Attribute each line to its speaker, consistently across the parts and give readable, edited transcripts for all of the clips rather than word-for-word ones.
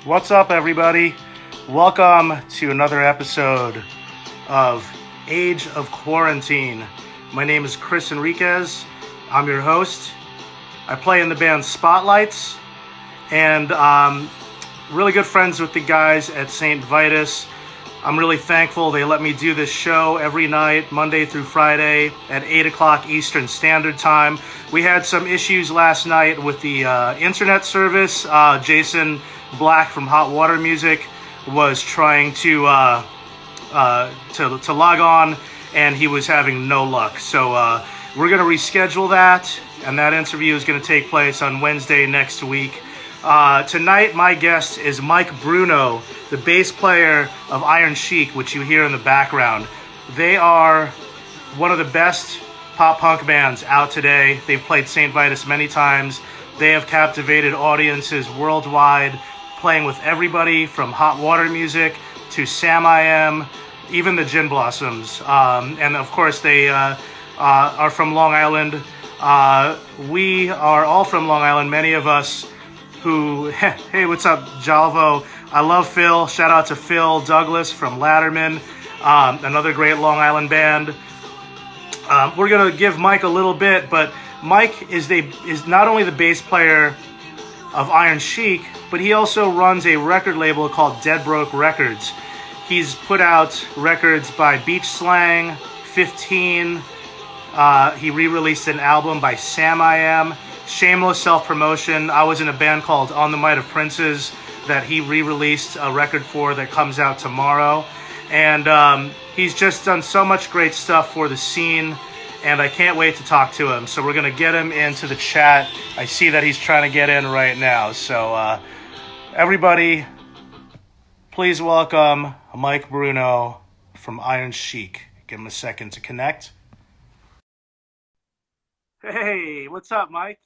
Speaker 1: What's up, everybody? Welcome to another episode of Age of Quarantine. My name is Chris Enriquez. I'm your host. I play in the band Spotlights, and really good friends with the guys at St. Vitus. I'm really thankful they let me do this show every night, Monday through Friday at 8 o'clock Eastern Standard Time. We had some issues last night with the internet service. Jason Black from Hot Water Music was trying to log on, and he was having no luck. So we're going to reschedule that, and that interview is going to take place on Wednesday next week. Tonight, my guest is Mike Bruno, the bass player of Chic, which you hear in the background. They are one of the best pop punk bands out today. They've played St. Vitus many times. They have captivated audiences worldwide, playing with everybody from Hot Water Music to Sam I Am, even the Gin Blossoms. And of course, they are from Long Island. We are all from Long Island, many of us who, hey, what's up, Jalvo? I love Phil. Shout out to Phil Douglas from Latterman, another great Long Island band. We're going to give Mike a little bit, but Mike is not only the bass player of Iron Chic, but he also runs a record label called Dead Broke Records. He's put out records by Beach Slang, 15. He re-released an album by Sam I Am. Shameless self-promotion. I was in a band called On the Might of Princes that he re-released a record for that comes out tomorrow. And he's just done so much great stuff for the scene, and I can't wait to talk to him. So we're going to get him into the chat. I see that he's trying to get in right now. So everybody, please welcome Mike Bruno from Iron Chic. Give him a second to connect. Hey, what's up, Mike?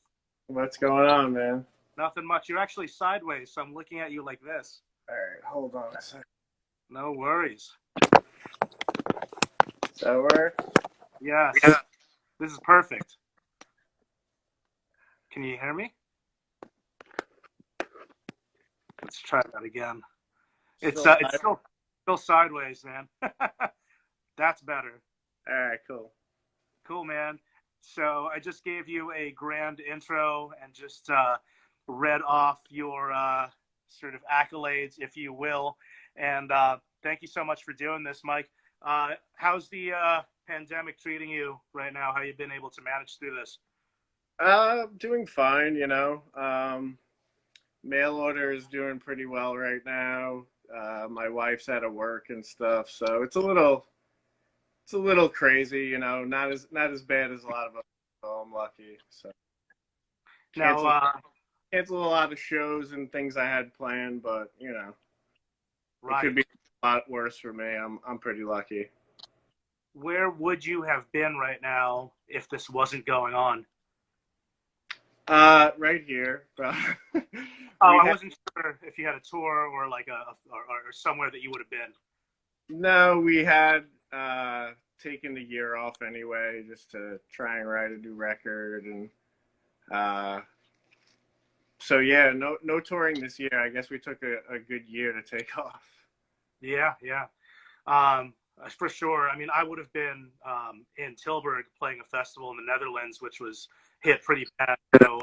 Speaker 2: What's going on, man?
Speaker 1: Nothing much. You're actually sideways, so I'm looking at you like this.
Speaker 2: All right, hold on a second.
Speaker 1: No worries.
Speaker 2: Does that work?
Speaker 1: Yes. This is perfect. Can you hear me? Let's try that again. It's still sideways, man. That's better.
Speaker 2: All right, cool.
Speaker 1: Cool, man. So I just gave you a grand intro and just read off your sort of accolades, if you will. And thank you so much for doing this, Mike. How's the pandemic treating you right now? How you been able to manage through this?
Speaker 2: Doing fine, you know. Mail order is doing pretty well right now. My wife's out of work and stuff, so it's a little crazy, you know. Not as bad as a lot of us. So I'm lucky. So cancel a lot of shows and things I had planned, but you know,
Speaker 1: right.
Speaker 2: It could be a lot worse for me. I'm pretty lucky.
Speaker 1: Where would you have been right now if this wasn't going on?
Speaker 2: Right here.
Speaker 1: I wasn't sure if you had a tour or like or somewhere that you would have been.
Speaker 2: No, we had taken the year off anyway, just to try and write a new record, and so yeah, no touring this year. I guess we took a good year to take off.
Speaker 1: Yeah. For sure. I mean, I would have been in Tilburg playing a festival in the Netherlands, which was hit pretty bad. So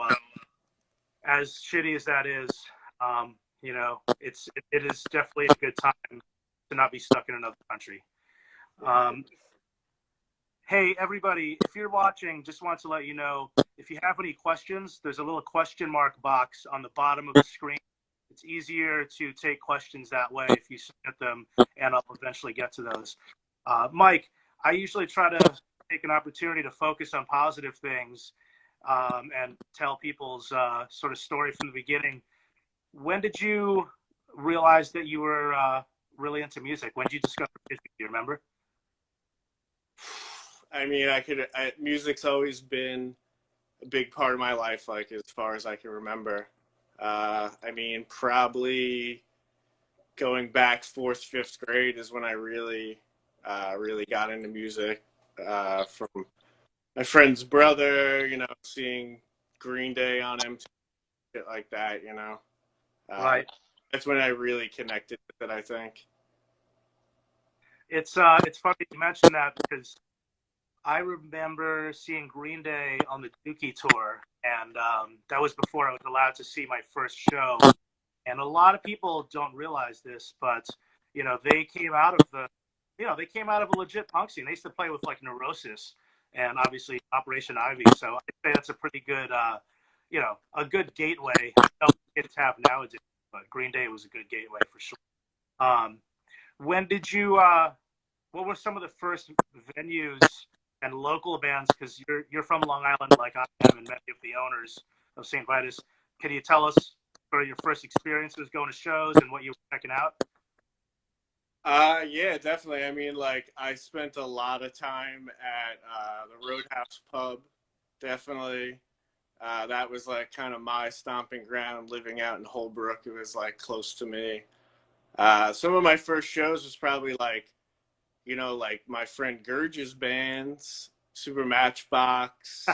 Speaker 1: as shitty as that is, you know, it is definitely a good time to not be stuck in another country. Hey, everybody, if you're watching, just want to let you know, if you have any questions, there's a little question mark box on the bottom of the screen. It's easier to take questions that way if you submit them, and I'll eventually get to those. Mike, I usually try to take an opportunity to focus on positive things and tell people's sort of story from the beginning. When did you realize that you were really into music? When did you discover music? Do you remember?
Speaker 2: I mean, music's always been a big part of my life, like as far as I can remember. I mean, probably going back fourth, fifth grade is when I really got into music. From my friend's brother, you know, seeing Green Day on MTV, shit like that, you know.
Speaker 1: Right.
Speaker 2: That's when I really connected with it, I think.
Speaker 1: It's funny you mentioned that because I remember seeing Green Day on the Dookie tour, and that was before I was allowed to see my first show. And a lot of people don't realize this, but they came out of they came out of a legit punk scene. They used to play with like Neurosis and obviously Operation Ivy. So I'd say that's a pretty good, a good gateway. I don't know what kids have nowadays, but Green Day was a good gateway for sure. Um, when did you? What were some of the first venues and local bands? Because you're from Long Island, like I am, and many of the owners of St. Vitus. Can you tell us sort of your first experiences going to shows and what you were checking out?
Speaker 2: Yeah, definitely. I mean, like, I spent a lot of time at the Roadhouse Pub. Definitely. That was like kind of my stomping ground living out in Holbrook. It was like close to me. Some of my first shows was probably like, like my friend Gurge's bands, Super Matchbox,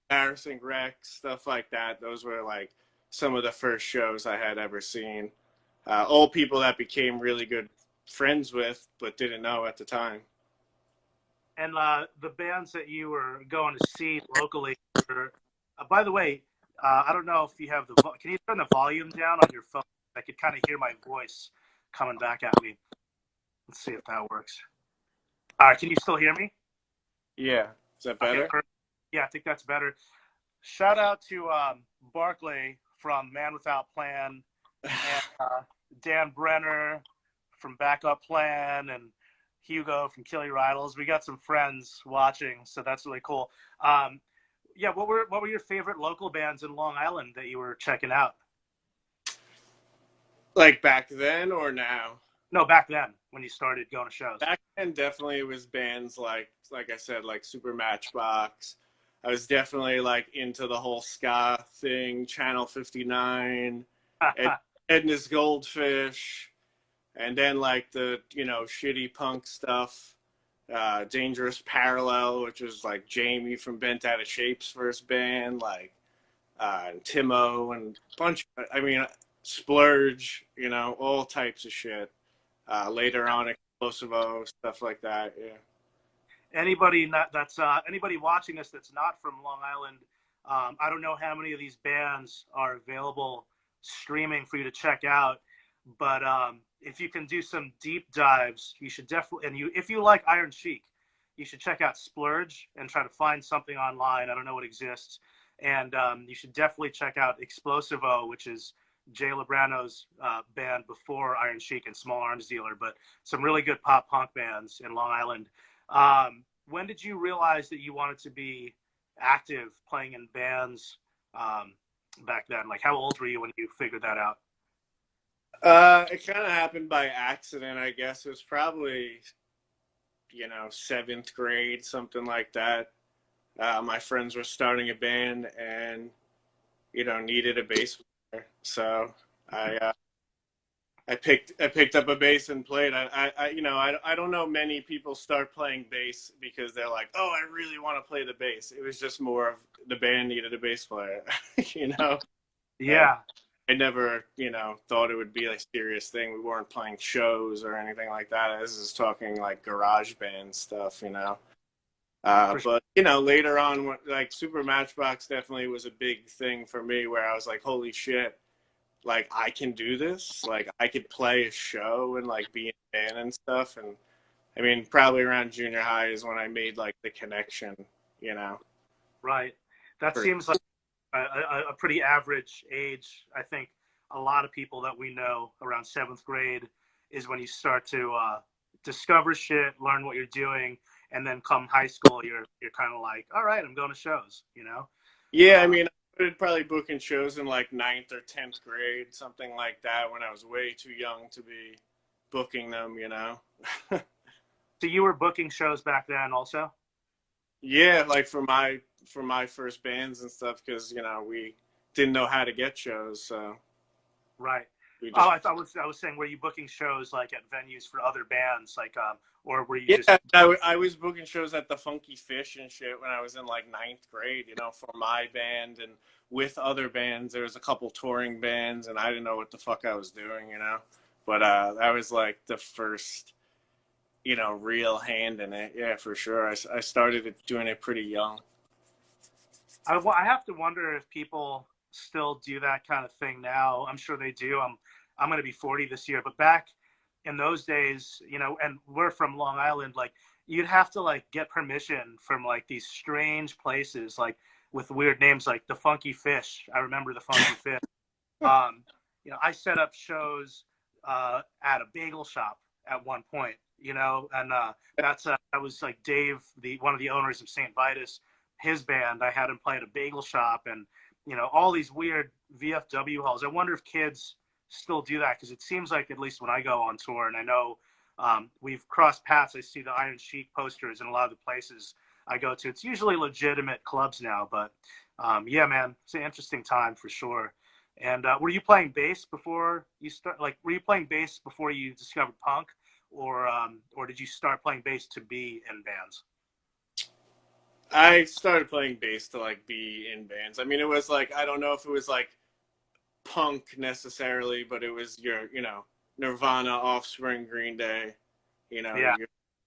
Speaker 2: Embarrassing Rex, stuff like that. Those were like some of the first shows I had ever seen. All people that became really good friends with, but didn't know at the time.
Speaker 1: And the bands that you were going to see locally. By the way, I don't know if you have can you turn the volume down on your phone? I could kind of hear my voice coming back at me. Let's see if that works. All right, can you still hear me?
Speaker 2: Yeah. Is that better?
Speaker 1: Okay, yeah, I think that's better. Shout out to Barclay from Man Without Plan, and Dan Brenner from Backup Plan, and Hugo from Kill Your Idols. We got some friends watching, so that's really cool. Yeah, what were your favorite local bands in Long Island that you were checking out?
Speaker 2: Like back then or now?
Speaker 1: No, back then when you started going to shows.
Speaker 2: Back then, definitely it was bands like I said, like Super Matchbox. I was definitely like into the whole ska thing, Channel 59, Edna's Goldfish, and then like the shitty punk stuff, Dangerous Parallel, which was like Jamie from Bent Out of Shape's first band, like and Timo and a bunch. I mean, Splurge, all types of shit. Later on, Explosivo, stuff like that. Yeah.
Speaker 1: Anybody watching this that's not from Long Island, I don't know how many of these bands are available streaming for you to check out, but if you can do some deep dives, you should definitely. And if you like Iron Chic, you should check out Splurge and try to find something online. I don't know what exists, and you should definitely check out Explosivo, which is Jay Librano's band before Iron Chic and Small Arms Dealer, but some really good pop punk bands in Long Island. When did you realize that you wanted to be active playing in bands back then? Like, how old were you when you figured that out?
Speaker 2: It kind of happened by accident, I guess. It was probably, seventh grade, something like that. My friends were starting a band and, needed a bass player. So I picked up a bass and played. I don't know many people start playing bass because they're like, oh, I really want to play the bass. It was just more of the band needed a bass player,
Speaker 1: Yeah.
Speaker 2: I never, thought it would be a serious thing. We weren't playing shows or anything like that. This is talking like garage band stuff. But later on, like Super Matchbox definitely was a big thing for me where I was like, holy shit, like I can do this. Like I could play a show and like be in a band and stuff. And I mean, probably around junior high is when I made like the connection.
Speaker 1: Right. That seems like a pretty average age. I think a lot of people that we know around seventh grade is when you start to discover shit, learn what you're doing, and then come high school, you're kind of like, all right, I'm going to shows.
Speaker 2: Yeah, I mean, I started probably booking shows in like ninth or 10th grade, something like that, when I was way too young to be booking them.
Speaker 1: So you were booking shows back then also?
Speaker 2: Yeah, like for my first bands and stuff, because we didn't know how to get shows. So
Speaker 1: Right.
Speaker 2: We
Speaker 1: Oh,
Speaker 2: just
Speaker 1: I was saying, were you booking shows like at venues for other bands, like or were you
Speaker 2: yeah,
Speaker 1: just?
Speaker 2: I was booking shows at the Funky Fish and shit when I was in like ninth grade, you know, for my band and with other bands. There was a couple touring bands, and I didn't know what the fuck I was doing, you know. But that was like the first, you know, real hand in it. Yeah, for sure. I started doing it pretty young.
Speaker 1: I have to wonder if people still do that kind of thing now. I'm sure they do. I'm going to be 40 this year, but back in those days, you know, and we're from Long Island, like you'd have to like get permission from like these strange places, like with weird names, like the Funky Fish. I remember the Funky Fish. Um, you know, I set up shows at a bagel shop at one point. You know, and that was like Dave, the one of the owners of St. Vitus, his band. I had him play at a bagel shop, and you know, all these weird VFW halls. I wonder if kids still do that, because it seems like, at least when I go on tour, and I know we've crossed paths. I see the Iron Chic posters in a lot of the places I go to. It's usually legitimate clubs now, but yeah, man, it's an interesting time for sure. And were you playing bass before you start? Like, were you playing bass before you discovered punk, or did you start playing bass to be in bands?
Speaker 2: I started playing bass to like be in bands. I mean, it was like I don't know if it was like punk necessarily, but it was you know, Nirvana, Offspring, Green Day, you know,
Speaker 1: Yeah.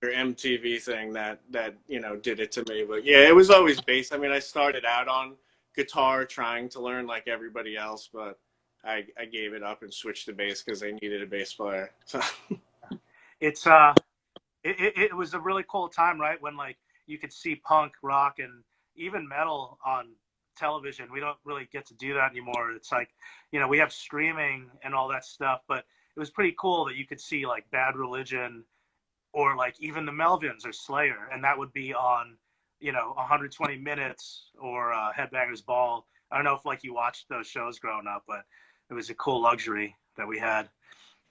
Speaker 2: your MTV thing that you know did it to me. But yeah, it was always bass. I mean, I started out on guitar trying to learn like everybody else, but I gave it up and switched to bass because they needed a bass player. So
Speaker 1: It's it was a really cool time, right? When like you could see punk, rock, and even metal on television. We don't really get to do that anymore. It's like, you know, we have streaming and all that stuff, but it was pretty cool that you could see like Bad Religion or like even the Melvins or Slayer, and that would be on, you know, 120 Minutes or Headbangers Ball. I don't know if like you watched those shows growing up, but it was a cool luxury that we had.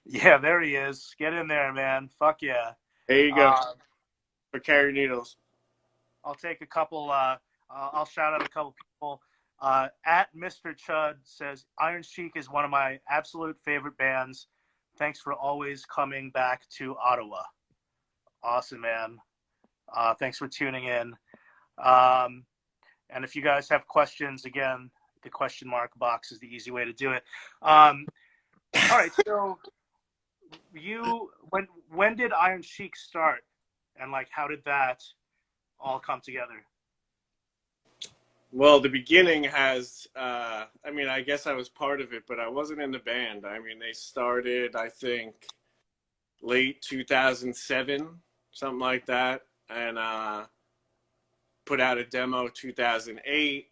Speaker 1: Yeah, there he is. Get in there, man. Fuck yeah.
Speaker 2: there you go
Speaker 1: Uh,
Speaker 2: for Carry Needles.
Speaker 1: I'll take a couple. I'll shout out a couple people. At Mr. Chud says Iron Chic is one of my absolute favorite bands. Thanks for always coming back to Ottawa. Awesome, man. Thanks for tuning in. Um, and if you guys have questions, again, the question mark box is the easy way to do it. All right, so you when did Iron Chic start, and like how did that all come together?
Speaker 2: Well, the beginning has, I mean, I guess I was part of it, but I wasn't in the band. I mean, they started, I think, late 2007, something like that, and put out a demo 2008.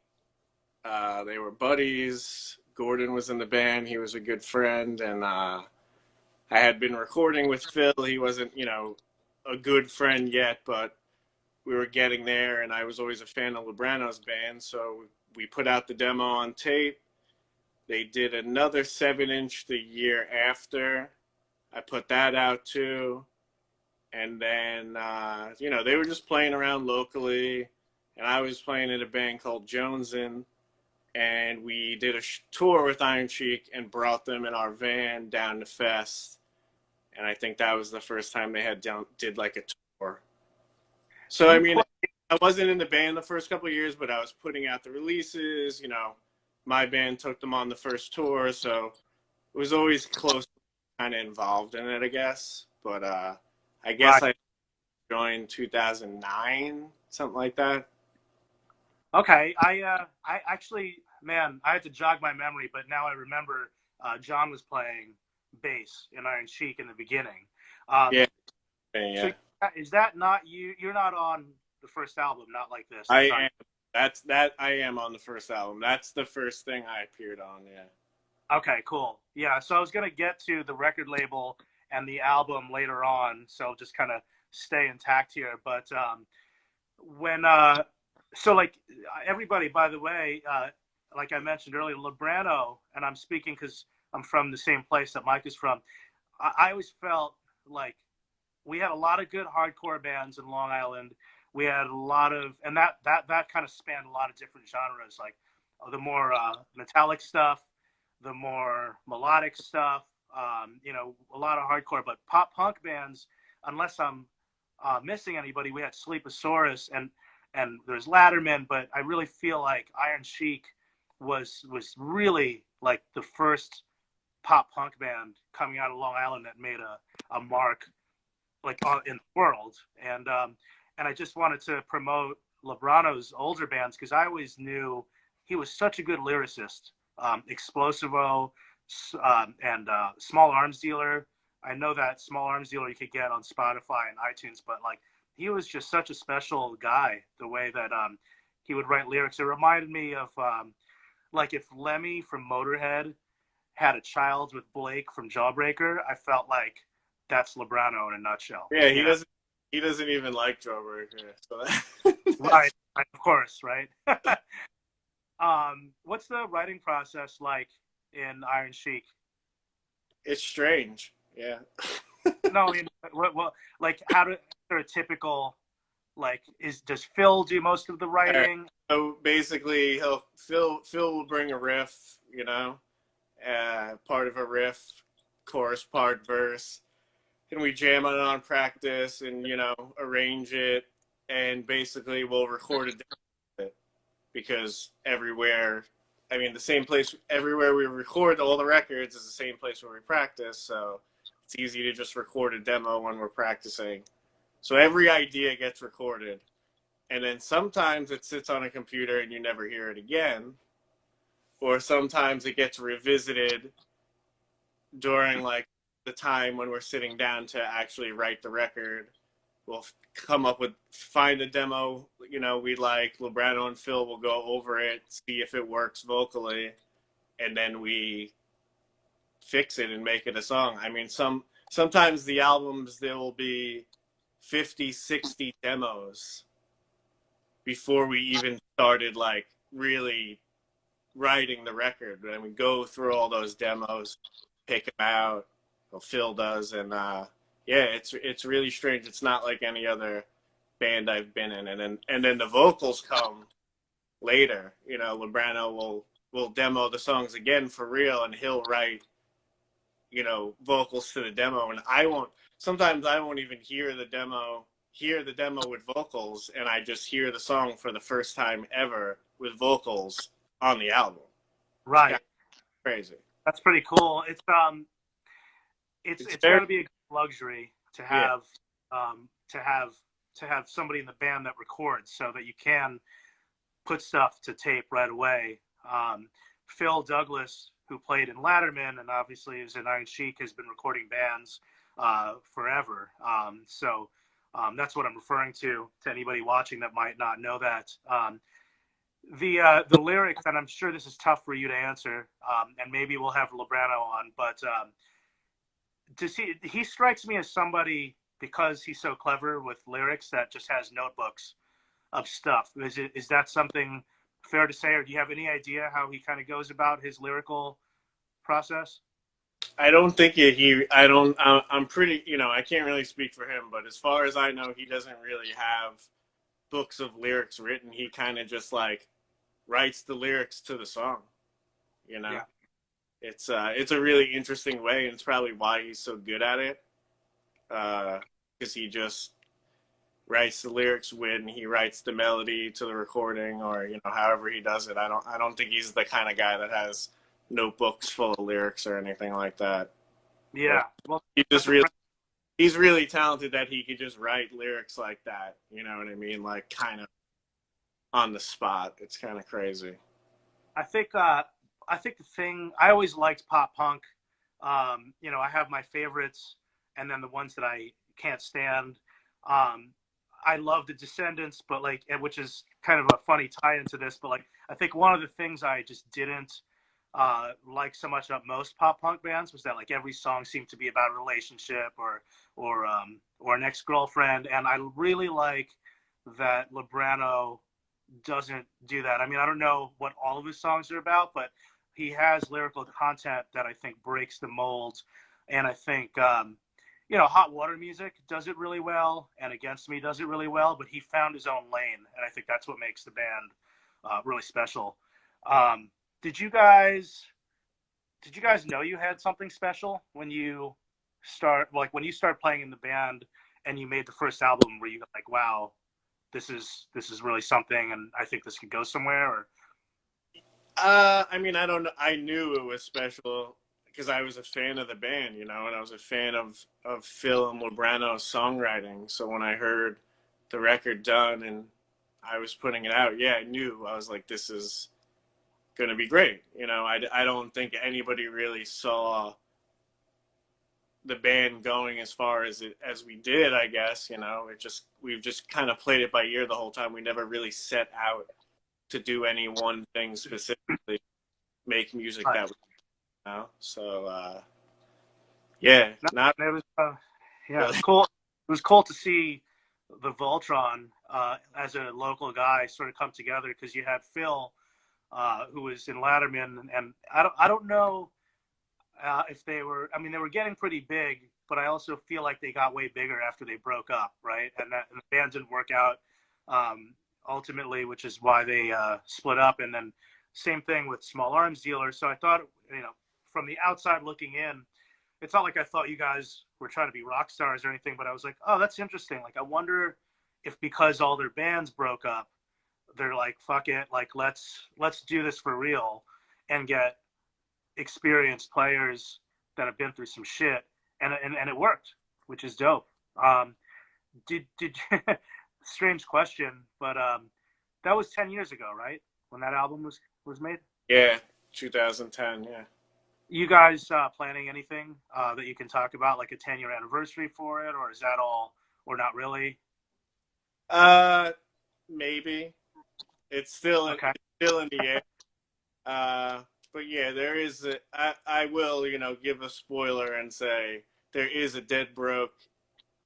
Speaker 2: They were buddies. Gordon was in the band. He was a good friend, and I had been recording with Phil. He wasn't, you know, a good friend yet, but we were getting there, and I was always a fan of Librano's band, so we put out the demo on tape. They did another 7-inch the year after. I put that out too. And then, you know, they were just playing around locally, and I was playing in a band called Jonesin, and we did a tour with Iron Cheek and brought them in our van down to Fest. And I think that was the first time they did like a tour. So, I mean, I wasn't in the band the first couple of years, but I was putting out the releases. You know, my band took them on the first tour, so it was always close, kind of involved in it, I guess. But I guess
Speaker 1: Right.
Speaker 2: I joined 2009, something like that.
Speaker 1: Okay. I actually, man, I had to jog my memory, but now I remember John was playing bass in Iron Chic in the beginning.
Speaker 2: Yeah,
Speaker 1: Um, so
Speaker 2: yeah.
Speaker 1: is that not you? You're not on the first album, not like this.
Speaker 2: I
Speaker 1: That's not.
Speaker 2: am. I am on the first album. That's the first thing I appeared on. Yeah.
Speaker 1: Okay, cool. Yeah, so I was gonna get to the record label and the album later on, so just kind of stay intact here. But when so like everybody, by the way, like I mentioned earlier, Librano, and I'm speaking because I'm from the same place that Mike is from. I always felt like we had a lot of good hardcore bands in Long Island. We had a lot of, and that kind of spanned a lot of different genres, like the more metallic stuff, the more melodic stuff, you know, a lot of hardcore, but pop punk bands, unless I'm missing anybody, we had Sleeposaurus and there's Latterman, but I really feel like Iron Chic was really like the first pop punk band coming out of Long Island that made a mark like in the world. And I just wanted to promote Lebrano's older bands because I always knew he was such a good lyricist. Explosivo and Small Arms Dealer. I know that Small Arms Dealer you could get on Spotify and iTunes, but like he was just such a special guy. The way that he would write lyrics, it reminded me of like if Lemmy from Motorhead had a child with Blake from Jawbreaker. I felt like that's Lebrano in a nutshell.
Speaker 2: Yeah,
Speaker 1: You know?
Speaker 2: he doesn't even like Jawbreaker. So
Speaker 1: Right, of course, right. What's the writing process like in Iron Chic?
Speaker 2: it's strange. Yeah.
Speaker 1: No, I mean, what like how is there a typical like does Phil do most of the writing?
Speaker 2: So basically, Phil will bring a riff, you know, part of a riff, chorus part, verse, and we jam it on practice and you know arrange it, and basically we'll record it because everywhere, I mean, the same place everywhere we record all the records is the same place where we practice, so it's easy to just record a demo when we're practicing. So every idea gets recorded. And then sometimes it sits on a computer and you never hear it again. Or sometimes it gets revisited during like the time when we're sitting down to actually write the record. We'll come up with, find a demo, you know, we like. Lebrano and Phil will go over it, see if it works vocally, and then we fix it and make it a song. I mean, sometimes the albums, there will be 50, 60 demos before we even started like really writing the record. And we go through all those demos, pick them out. Well, Phil does, and yeah, it's really strange. It's not like any other band I've been in. And then the vocals come later. You know, Lebrano will demo the songs again for real, and he'll write, you know, vocals to the demo, and sometimes I won't even hear the demo with vocals, and I just hear the song for the first time ever with vocals on the album.
Speaker 1: Right.
Speaker 2: Crazy.
Speaker 1: That's pretty cool. It's got to be a luxury to have to have somebody in the band that records so that you can put stuff to tape right away. Phil Douglas, who played in Latterman and obviously is in Iron Chic, has been recording bands forever. So that's what I'm referring to anybody watching that might not know that. The lyrics, and I'm sure this is tough for you to answer, and maybe we'll have Lebrano on, but he strikes me as somebody, because he's so clever with lyrics, that just has notebooks of stuff. Is that something fair to say, or do you have any idea how he kind of goes about his lyrical process?
Speaker 2: I don't think I'm pretty, you know, I can't really speak for him, but as far as I know, he doesn't really have books of lyrics written. He kind of just like writes the lyrics to the song, you know? Yeah. It's a really interesting way, and it's probably why he's so good at it. Because he just writes the lyrics when he writes the melody to the recording, or you know, however he does it. I don't think he's the kind of guy that has notebooks full of lyrics or anything like that.
Speaker 1: Yeah, well,
Speaker 2: he's really talented that he could just write lyrics like that. You know what I mean? Like kind of on the spot. It's kind of crazy.
Speaker 1: I think the thing, I always liked pop punk. You know, I have my favorites, and then the ones that I can't stand. I love the Descendants, but like, which is kind of a funny tie into this, but like, I think one of the things I just didn't like so much about most pop punk bands was that like every song seemed to be about a relationship or an ex-girlfriend, and I really like that Lebrano doesn't do that. I mean, I don't know what all of his songs are about, but he has lyrical content that I think breaks the mold, and I think you know, Hot Water Music does it really well, and Against Me does it really well, but he found his own lane, and I think that's what makes the band really special. Did you guys did you guys know you had something special when you when you start playing in the band and you made the first album? Were you like, wow, this is really something, and I think this could go somewhere? Or
Speaker 2: I mean, I don't know. I knew it was special because I was a fan of the band, you know, and I was a fan of Phil and Lebrano's songwriting. So when I heard the record done and I was putting it out, yeah, I knew. I was like, this is going to be great. You know, I don't think anybody really saw the band going as far as we did, I guess. You know, we've just kind of played it by ear the whole time. We never really set out to do any one thing specifically, make music that we know. So yeah,
Speaker 1: no,
Speaker 2: not
Speaker 1: it was yeah, it
Speaker 2: really.
Speaker 1: was cool. It was cool to see the Voltron as a local guy sort of come together, because you had Phil, who was in Latterman, and I don't know if they were. I mean, they were getting pretty big, but I also feel like they got way bigger after they broke up, right? And the band didn't work out ultimately, which is why they split up. And then same thing with Small Arms Dealer. So I thought, from the outside looking in, it's not like I thought you guys were trying to be rock stars or anything, but I was like, oh, that's interesting. Like, I wonder if because all their bands broke up, they're like, fuck it, like let's do this for real and get experienced players that have been through some shit, and it worked, which is dope. Did strange question, but that was 10 years ago, right? When that album was made.
Speaker 2: Yeah, 2010. Yeah.
Speaker 1: You guys planning anything that you can talk about, like a 10-year anniversary for it, or is that all, or not really?
Speaker 2: Uh, maybe
Speaker 1: Okay.
Speaker 2: it's still in the air. But yeah, there is. I will, give a spoiler and say there is a Dead Broke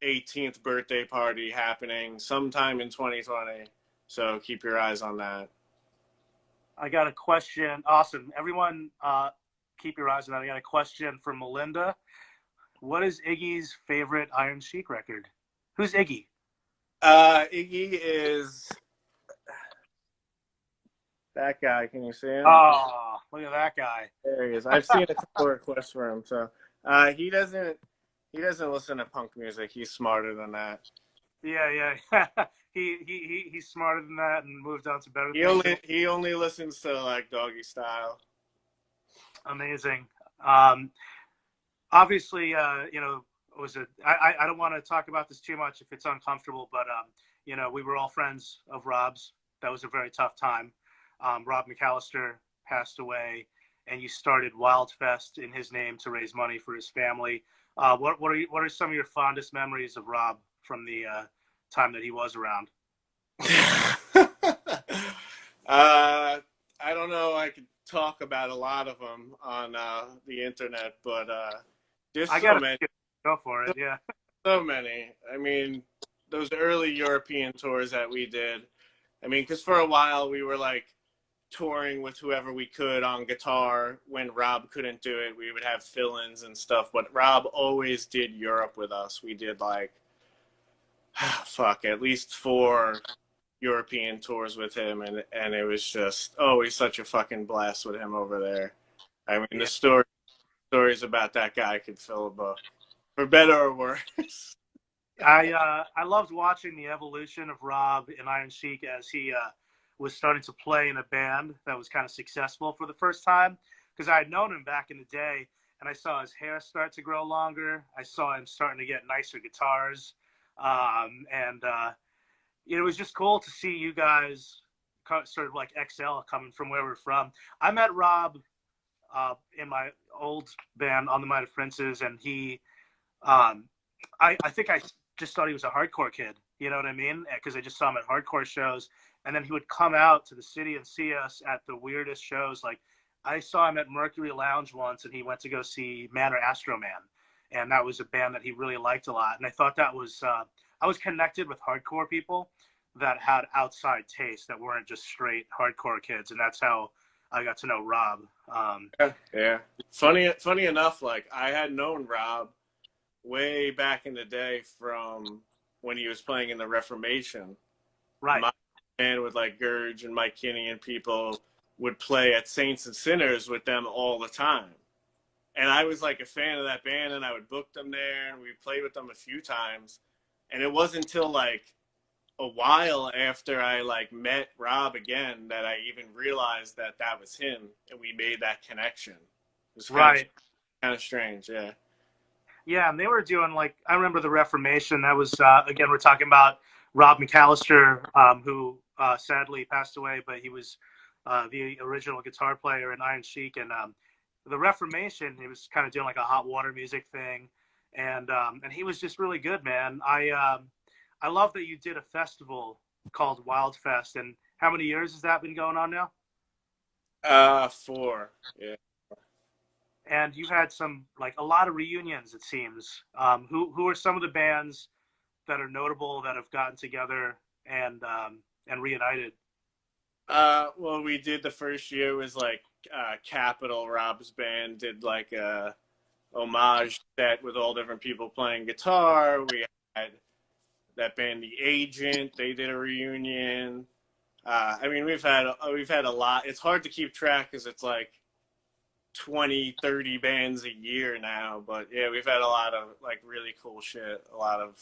Speaker 2: 18th birthday party happening sometime in 2020. So keep your eyes on that.
Speaker 1: I got a question. Awesome. Everyone, keep your eyes on that. I got a question for Melinda. What is Iggy's favorite Iron Chic record? Who's Iggy?
Speaker 2: Iggy is that guy. Can you see him?
Speaker 1: Oh, look at that guy.
Speaker 2: There he is. I've seen a couple requests for him. So he doesn't listen to punk music. He's smarter than that.
Speaker 1: Yeah, yeah. He's smarter than that and moved on to better
Speaker 2: He
Speaker 1: things.
Speaker 2: only listens to like Doggy Style.
Speaker 1: Amazing. Um, Obviously, I don't want to talk about this too much if it's uncomfortable, but we were all friends of Rob's. That was a very tough time. Rob McAllister passed away, and you started Wildfest in his name to raise money for his family. What are some of your fondest memories of Rob from the time that he was around?
Speaker 2: I don't know. I could talk about a lot of them on the internet, but there's
Speaker 1: I
Speaker 2: so
Speaker 1: gotta
Speaker 2: many,
Speaker 1: go for it. Yeah.
Speaker 2: so many. I mean, those early European tours that we did. I mean, because for a while we were like touring with whoever we could on guitar. When Rob couldn't do it, we would have fill-ins and stuff. But Rob always did Europe with us. We did like, fuck, at least 4 European tours with him, and it was just always such a fucking blast with him over there. I mean,
Speaker 1: Yeah.
Speaker 2: the stories about that guy could fill a book, for better or worse.
Speaker 1: I loved watching the evolution of Rob in Iron Chic as he was starting to play in a band that was kind of successful for the first time, because I had known him back in the day, and I saw his hair start to grow longer. I saw him starting to get nicer guitars, and it was just cool to see you guys sort of like XL coming from where we're from. I met Rob in my old band on the Might of Princes, and um, I think I just thought he was a hardcore kid. You know what I mean? Because I just saw him at hardcore shows, and then he would come out to the city and see us at the weirdest shows. Like, I saw him at Mercury Lounge once, and he went to go see Man or Astro Man, and that was a band that he really liked a lot. And I thought that was I was connected with hardcore people that had outside tastes that weren't just straight hardcore kids, and that's how I got to know Rob.
Speaker 2: Yeah. Funny enough, like I had known Rob way back in the day from when he was playing in the Reformation.
Speaker 1: Right.
Speaker 2: My band with like Gurge and Mike Kinney and people would play at Saints and Sinners with them all the time. And I was like a fan of that band, and I would book them there, and we played with them a few times. And it wasn't until like a while after I like met Rob again that I even realized that that was him, and we made that connection. It was
Speaker 1: Right.
Speaker 2: kind of strange, yeah.
Speaker 1: Yeah, and they were doing like I remember the Reformation. That was again we're talking about Rob McAllister, who sadly passed away, but he was the original guitar player in Iron Chic, and the Reformation. He was kind of doing like a hot water music thing, and he was just really good, man. I love that you did a festival called Wild Fest, and how many years has that been going on now?
Speaker 2: 4, yeah.
Speaker 1: And you had some like a lot of reunions, it seems. Who are some of the bands that are notable that have gotten together and reunited?
Speaker 2: Well, we did the first year was like Capital. Rob's band did like a homage set with all different people playing guitar. We had that band, The Agent. They did a reunion. I mean, we've had a lot. It's hard to keep track because it's like 20, 30 bands a year now. But yeah, we've had a lot of like really cool shit. A lot of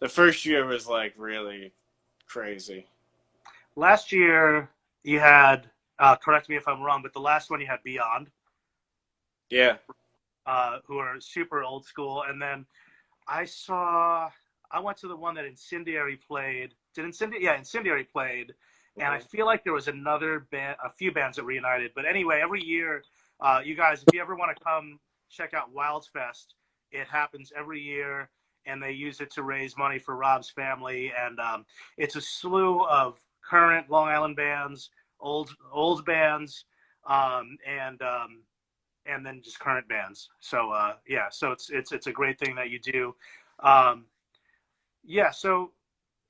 Speaker 2: the first year was like really crazy.
Speaker 1: Last year you had, correct me if I'm wrong, but the last one you had Beyond,
Speaker 2: Yeah.
Speaker 1: who are super old school, and then I saw I went to the one that Incendiary played. Did Incendiary? Yeah, Incendiary played, and I feel like there was another band, a few bands that reunited. But anyway, every year, you guys, if you ever want to come check out Wilds Fest, it happens every year, and they use it to raise money for Rob's family. And it's a slew of current Long Island bands, old bands, um, and um, and then just current bands. So yeah, so it's a great thing that you do. Um, yeah, so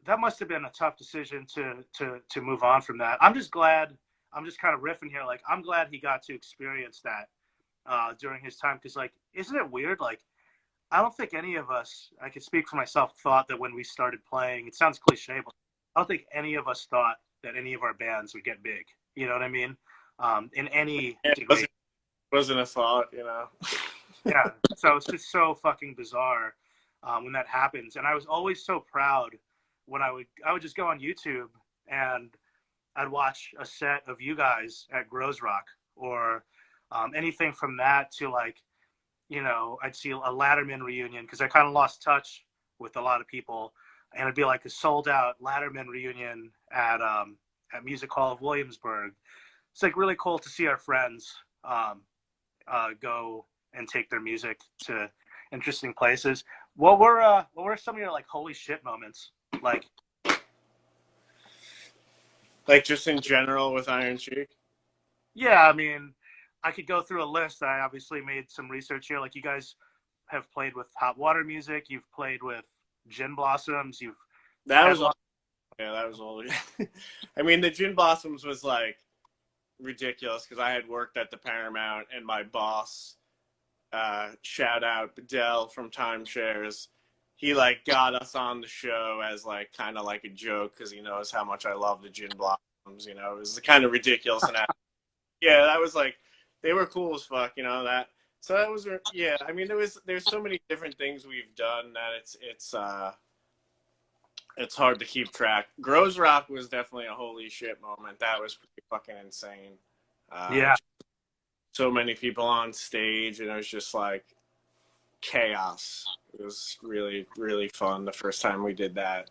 Speaker 1: that must have been a tough decision to move on from that. I'm just glad. I'm just kind of riffing here. Like I'm glad he got to experience that during his time because like, isn't it weird? Like I don't think any of us, I can speak for myself, thought that when we started playing, it sounds cliche, but I don't think any of us thought that any of our bands would get big. You know what I mean? In any
Speaker 2: It
Speaker 1: degree.
Speaker 2: wasn't a thought, you know.
Speaker 1: Yeah. So it's just so fucking bizarre when that happens. And I was always so proud when I would just go on YouTube and I'd watch a set of you guys at Grows Rock or anything from that to like, I'd see a Latterman reunion because I kind of lost touch with a lot of people, and it'd be like a sold out Latterman reunion at Music Hall of Williamsburg. It's like really cool to see our friends um, go and take their music to interesting places. What were some of your like holy shit moments? Like
Speaker 2: Like just in general with Iron Cheek.
Speaker 1: yeah, I mean, I could go through a list. I obviously made some research here. Like you guys have played with Hot Water Music, you've played with Gin Blossoms, you've
Speaker 2: That was
Speaker 1: headlined.
Speaker 2: all. Yeah, that was all. I mean, the Gin Blossoms was like ridiculous because I had worked at the Paramount and my boss, shout out Bedell from Timeshares, he like got us on the show as like kind of like a joke because he knows how much I love the Gin Blossoms. It was kind of ridiculous and yeah, that was like they were cool as fuck. That. So that was yeah. I mean, there's so many different things we've done that it's hard to keep track. Grows Rock was definitely a holy shit moment. That was pretty fucking insane.
Speaker 1: Yeah,
Speaker 2: So many people on stage, and it was just like chaos. It was really, really fun the first time we did that.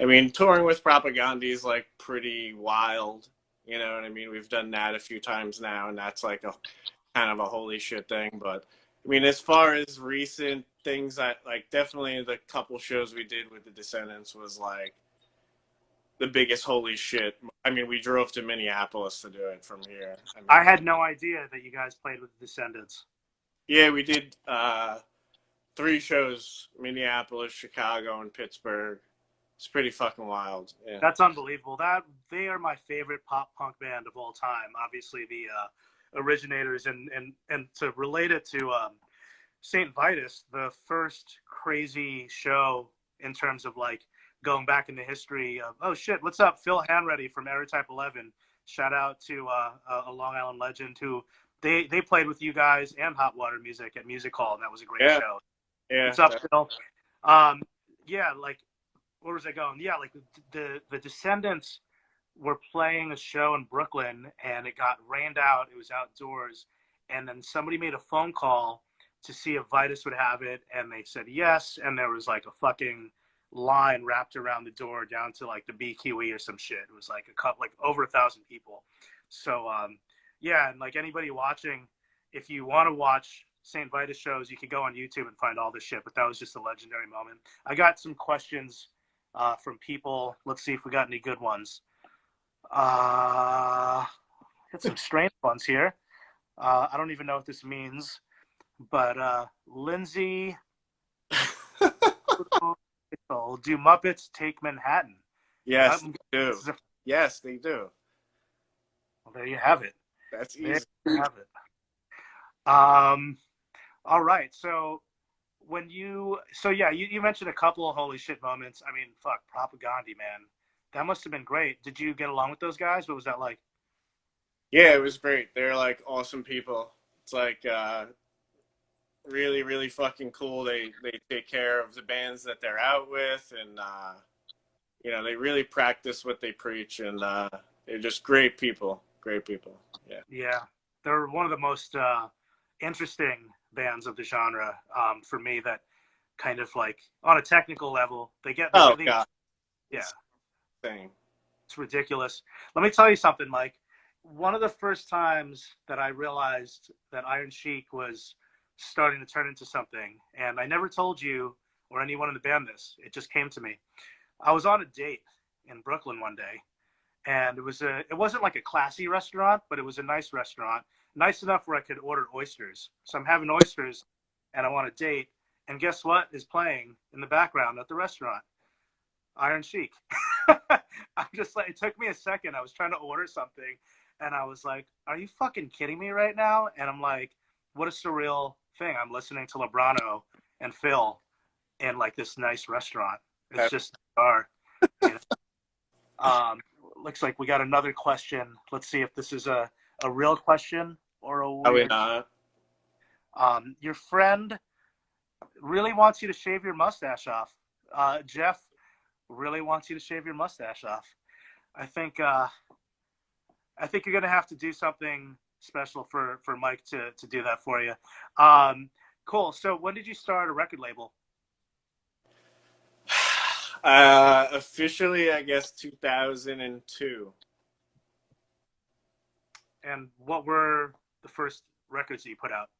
Speaker 2: I mean, touring with Propaganda is like pretty wild. You know what I mean? We've done that a few times now, and that's like a kind of a holy shit thing. But I mean, as far as recent things, that like definitely the couple shows we did with the Descendants was like the biggest holy shit. I mean, we drove to Minneapolis to do it from here. I
Speaker 1: I
Speaker 2: mean,
Speaker 1: had no idea that you guys played with the Descendants.
Speaker 2: yeah, we did 3 shows: Minneapolis, Chicago, and Pittsburgh. It's pretty fucking wild. Yeah.
Speaker 1: That's unbelievable. That they are my favorite pop punk band of all time. Obviously, the originators, and to relate it to Saint Vitus, the first crazy show in terms of like going back in the history of oh shit, what's up, Phil Hanready from Aerotype 11. Shout out to a Long Island legend who they played with you guys and Hot Water Music at Music Hall, and that was a great
Speaker 2: Yeah,
Speaker 1: show.
Speaker 2: yeah,
Speaker 1: What's up, Phil? Yeah, like where was I going? Yeah, like the Descendants were playing a show in Brooklyn, and it got rained out. It was outdoors, and then somebody made a phone call to see if Vitus would have it, and they said yes, and there was like a fucking line wrapped around the door down to like the BQE or some shit. It was like like over 1,000 people. So yeah, and like anybody watching, if you want to watch St. Vitus shows, you could go on YouTube and find all this shit. But that was just a legendary moment. I got some questions from people. Let's see if we got any good ones. Got some strange ones here. I don't even know what this means, but Lindsay, do Muppets take Manhattan?
Speaker 2: yes, they do.
Speaker 1: This is
Speaker 2: Yes, they do.
Speaker 1: well, there you have it.
Speaker 2: That's
Speaker 1: There
Speaker 2: easy.
Speaker 1: you have it. All right. So yeah, you mentioned a couple of holy shit moments. I mean, fuck, Propaganda, man. That must have been great. Did you get along with those guys? What was that like?
Speaker 2: Yeah, it was great. They're like awesome people. It's like really, really fucking cool. They take care of the bands that they're out with, and you know, they really practice what they preach, and they're just great people. Great people. Yeah.
Speaker 1: Yeah, they're one of the most interesting bands of the genre for me. That kind of like on a technical level,
Speaker 2: Oh God,
Speaker 1: yeah,
Speaker 2: it's insane.
Speaker 1: it's ridiculous. Let me tell you something, Mike. One of the first times that I realized that Iron Chic was starting to turn into something, and I never told you or anyone in the band this. It just came to me. I was on a date in Brooklyn one day, and it wasn't like a classy restaurant, but it was a nice restaurant, nice enough where I could order oysters. So I'm having oysters, and I want a date, and guess what is playing in the background at the restaurant? Iron Chic. I'm just like, it took me a second. I was trying to order something, and I was like, "Are you fucking kidding me right now?" And I'm like, "What a surreal thing! I'm listening to Lebrano and Phil in like this nice restaurant. It's just bizarre." You know? Looks like we got another question. Let's see if this is a real question or a
Speaker 2: Probably
Speaker 1: weird.
Speaker 2: not.
Speaker 1: Your friend really wants you to shave your mustache off. Jeff really wants you to shave your mustache off. I think you're gonna have to do something special for Mike to do that for you. Cool. So when did you start a record label?
Speaker 2: Officially, I guess 2002.
Speaker 1: And what were the first records that you put out?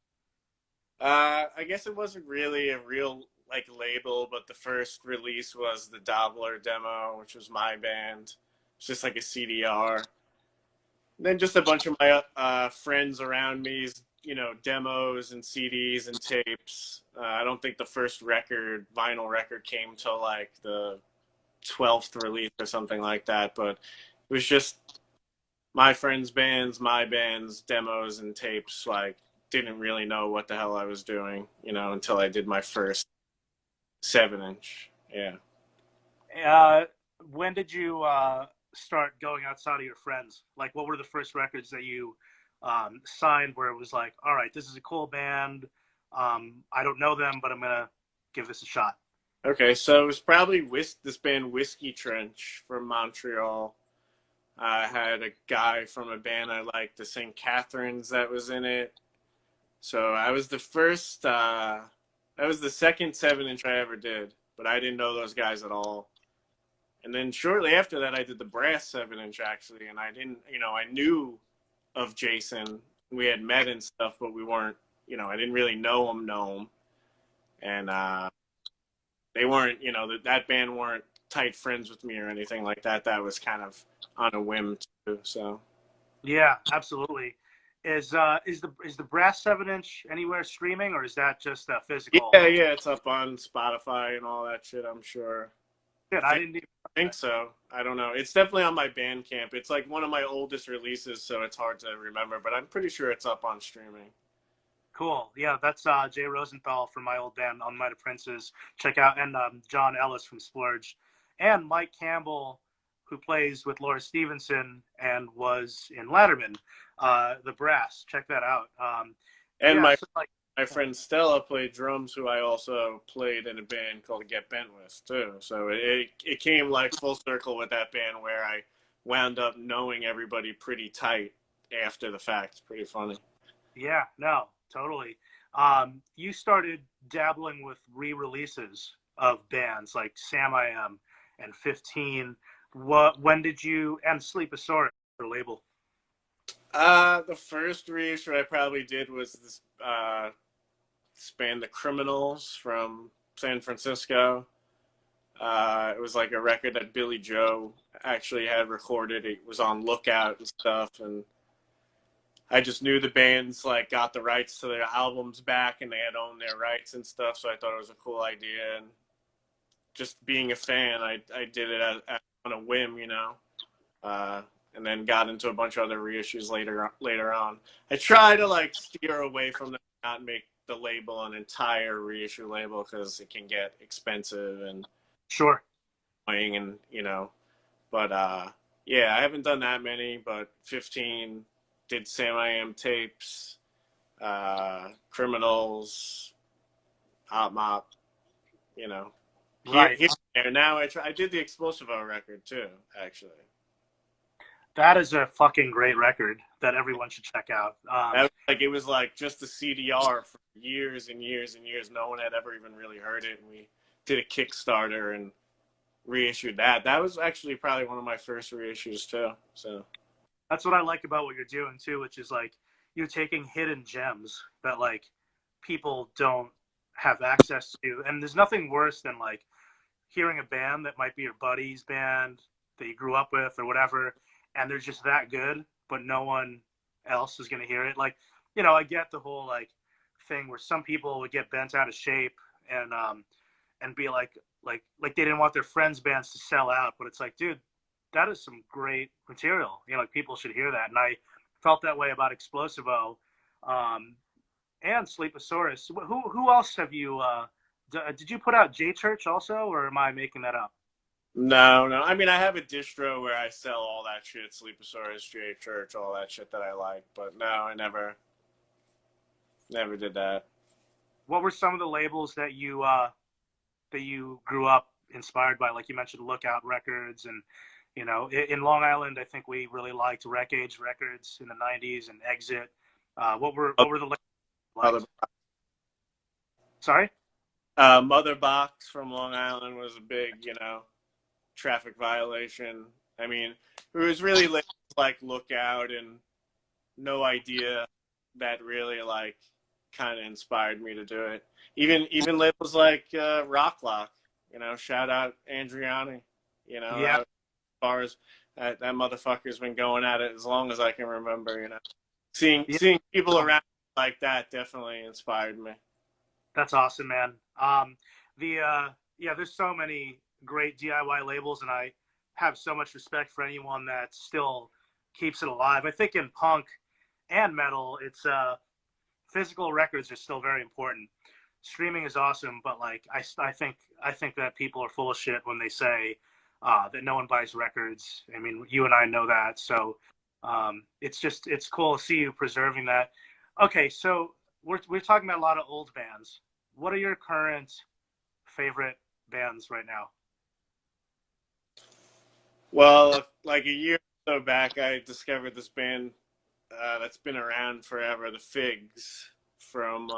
Speaker 2: I guess it wasn't really a real like label, but the first release was the Dobbler demo, which was my band. It's just like a CDR. Then just a bunch of my friends around me's, you know, demos and CDs and tapes. I don't think the first vinyl record, came till like the 12th release or something like that. But it was just my friends' bands, my band's demos and tapes. Like, didn't really know what the hell I was doing, you know, until I did my first 7-inch. Yeah.
Speaker 1: When did you start going outside of your friends? Like, what were the first records that you signed where it was like, all right, this is a cool band. I don't know them, but I'm gonna give this a shot.
Speaker 2: Okay, so it was probably this band Whiskey Trench from Montreal. I had a guy from a band I liked, the St. Catharines, that was in it. So I was the first, that was the second 7-inch I ever did, but I didn't know those guys at all. And then shortly after that, I did the brass 7-inch actually, and I didn't, you know, I knew of Jason. We had met and stuff, but we weren't, you know, I didn't really know him. And they weren't, you know, that band weren't tight friends with me or anything like that. That was kind of on a whim too. So
Speaker 1: Yeah, absolutely. Is the brass 7-inch anywhere streaming, or is that just a physical?
Speaker 2: yeah, it's up on Spotify and all that shit, I'm sure.
Speaker 1: Shit, I didn't even.
Speaker 2: I think so. I don't know. It's definitely on my Bandcamp. It's like one of my oldest releases, so it's hard to remember, but I'm pretty sure it's up on streaming.
Speaker 1: Cool. Yeah, that's Jay Rosenthal from my old band on Might of Princes. Check out, and John Ellis from Splurge, and Mike Campbell who plays with Laura Stevenson and was in Letterman, the Brass. Check that out.
Speaker 2: And
Speaker 1: Yeah, so like,
Speaker 2: my friend Stella played drums, who I also played in a band called Get Bent with too. So it came like full circle with that band where I wound up knowing everybody pretty tight after the fact. It's pretty funny.
Speaker 1: yeah, no, totally. You started dabbling with re-releases of bands like Sam I Am and 15. When did you, and Sleeposaurus, or label?
Speaker 2: The first reissue I probably did was this band, The Criminals from San Francisco. It was like a record that Billy Joe actually had recorded. It was on Lookout and stuff, and I just knew the bands like got the rights to their albums back, and they had owned their rights and stuff. So I thought it was a cool idea, and just being a fan, I did it on a whim, you know. And then got into a bunch of other reissues later on. I try to like steer away from that, not make the label an entire reissue label because it can get expensive and
Speaker 1: Sure.
Speaker 2: annoying, and you know. But yeah, I haven't done that many. But 15 did Sam I Am tapes, Criminals, Hot Mop, you know.
Speaker 1: Right.
Speaker 2: Here, now I did the Explosivo record too, actually.
Speaker 1: That is a fucking great record that everyone should check out.
Speaker 2: It was like just the CDR for years and years and years. No one had ever even really heard it, and we did a Kickstarter and reissued that. That was actually probably one of my first reissues too. So
Speaker 1: that's what I like about what you're doing too, which is like you're taking hidden gems that like people don't have access to. And there's nothing worse than like hearing a band that might be your buddy's band that you grew up with or whatever, and they're just that good, but no one else is going to hear it. Like, you know, I get the whole like thing where some people would get bent out of shape and be like they didn't want their friends' bands to sell out, but it's like, dude, that is some great material. You know, like people should hear that. And I felt that way about Explosivo, and Sleeposaurus. Who else have you? Did you put out J Church also, or am I making that up?
Speaker 2: no. I mean, I have a distro where I sell all that shit, Sleeposaurus, J Church, all that shit that I like. But no, I never did that.
Speaker 1: What were some of the labels that you grew up inspired by? Like you mentioned, Lookout Records, and you know, in Long Island, I think we really liked Wreck Age Records in the '90s and Exit. What were the labels like? Sorry.
Speaker 2: Mother Box from Long Island was a big, you know, traffic violation. I mean, it was really like Lookout and No Idea that really like kind of inspired me to do it. Even labels like Rock Lock, you know, shout out Andriani, you know,
Speaker 1: Yeah.
Speaker 2: as far as that motherfucker's been going at it as long as I can remember, you know. Seeing people around like that definitely inspired me.
Speaker 1: That's awesome, man. There's so many great DIY labels, and I have so much respect for anyone that still keeps it alive. I think in punk and metal, it's physical records are still very important. Streaming is awesome, but like I think that people are full of shit when they say that no one buys records. I mean, you and I know that, so it's cool to see you preserving that. Okay, so we're talking about a lot of old bands. What are your current favorite bands right now?
Speaker 2: Well, like a year or so back, I discovered this band that's been around forever, the Figs from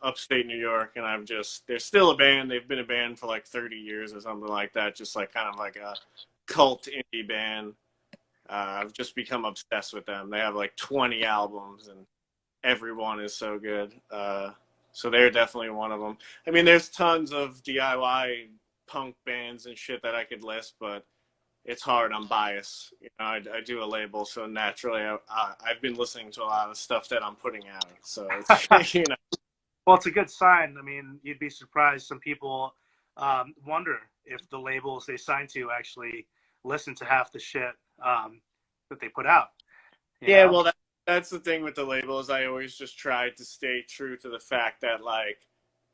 Speaker 2: upstate New York, and they're still a band. They've been a band for like 30 years or something like that, just like kind of like a cult indie band. I've just become obsessed with them. They have like 20 albums, and everyone is so good. So they're definitely one of them. I mean, there's tons of DIY punk bands and shit that I could list, but it's hard. I'm biased. You know, I do a label, so naturally, I've been listening to a lot of stuff that I'm putting out. So it's, you know.
Speaker 1: Well, it's a good sign. I mean, you'd be surprised. Some people wonder if the labels they sign to actually listen to half the shit that they put out.
Speaker 2: Yeah, well, that's the thing with the labels. I always just try to stay true to the fact that like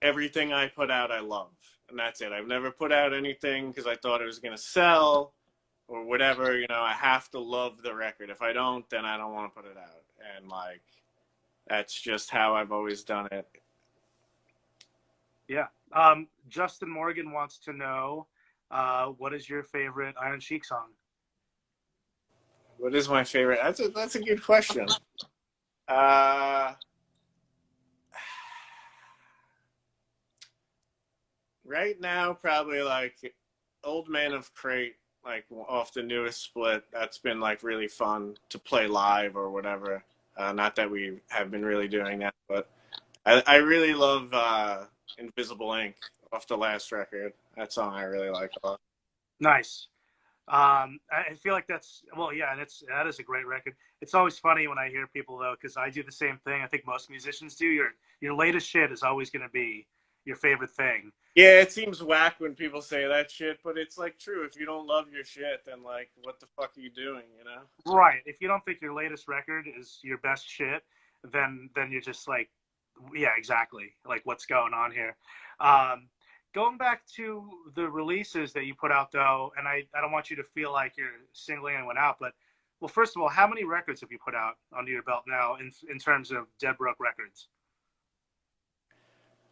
Speaker 2: everything I put out, I love, and that's it. I've never put out anything because I thought it was gonna sell or whatever, I have to love the record. If I don't, then I don't want to put it out. And like, that's just how I've always done it.
Speaker 1: Yeah. Justin Morgan wants to know, what is your favorite Iron Chic song?
Speaker 2: What is my favorite? That's a good question. Right now, probably like Old Man of Crate, like off the newest split. That's been like really fun to play live or whatever. Not that we have been really doing that, but I really love Invisible Ink off the last record. That song I really like a lot.
Speaker 1: Nice. I feel like well, yeah, and that is a great record. It's always funny when I hear people though, because I do the same thing. I think most musicians do. Your latest shit is always going to be your favorite thing.
Speaker 2: Yeah, it seems whack when people say that shit, but it's like true. If you don't love your shit, then like, what the fuck are you doing?
Speaker 1: Right. If you don't think your latest record is your best shit, then you're just like, yeah, exactly. Like, what's going on here? Going back to the releases that you put out, though, and I don't want you to feel like you're singling anyone out, but, well, first of all, how many records have you put out under your belt now in terms of Dead Broke records?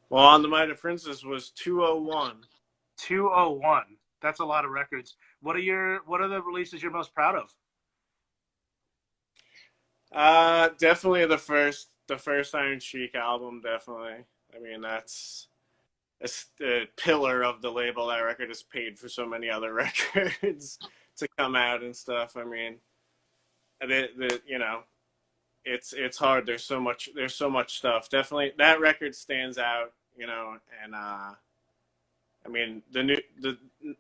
Speaker 2: Well, On the Might of Princess was 201.
Speaker 1: 201. That's a lot of records. What are the releases you're most proud of?
Speaker 2: Definitely the first Iron Chic album. Definitely. I mean, that's the pillar of the label. That record has paid for so many other records to come out and stuff. I mean, it's hard. There's so much stuff. Definitely, that record stands out. And I mean,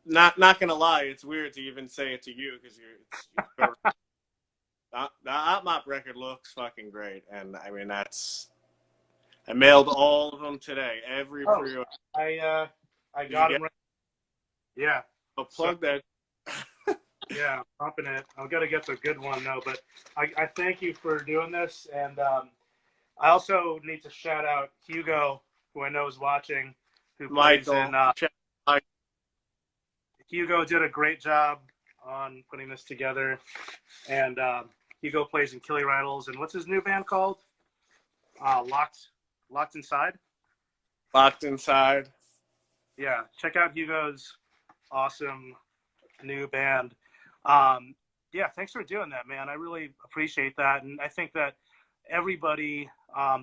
Speaker 2: not gonna lie, it's weird to even say it to you because you're the Hot Mop record looks fucking great, and I mean I mailed all of them today. Every pre-order.
Speaker 1: I got them. Yeah.
Speaker 2: I'll plug that.
Speaker 1: Yeah, I'm pumping it. I've got to get the good one though, but I thank you for doing this, and I also need to shout out Hugo, who I know is watching, who plays in. Hugo did a great job on putting this together, and Hugo plays in Killy Rattles, and what's his new band called? Locked Inside.
Speaker 2: Locked Inside.
Speaker 1: Yeah, check out Hugo's awesome new band. Yeah, thanks for doing that, man. I really appreciate that, and I think that everybody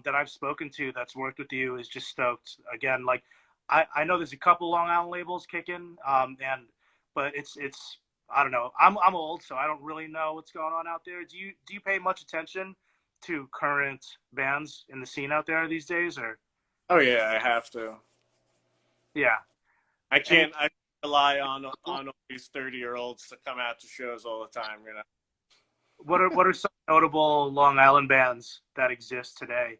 Speaker 1: that I've spoken to that's worked with you is just stoked. Again, like I know there's a couple Long Island labels kicking, but it's I don't know. I'm old, so I don't really know what's going on out there. Do you pay much attention to current bands in the scene out there these days, or?
Speaker 2: Oh yeah, I have to.
Speaker 1: Yeah,
Speaker 2: I rely on all these 30-year-olds to come out to shows all the time.
Speaker 1: What are some notable Long Island bands that exist today?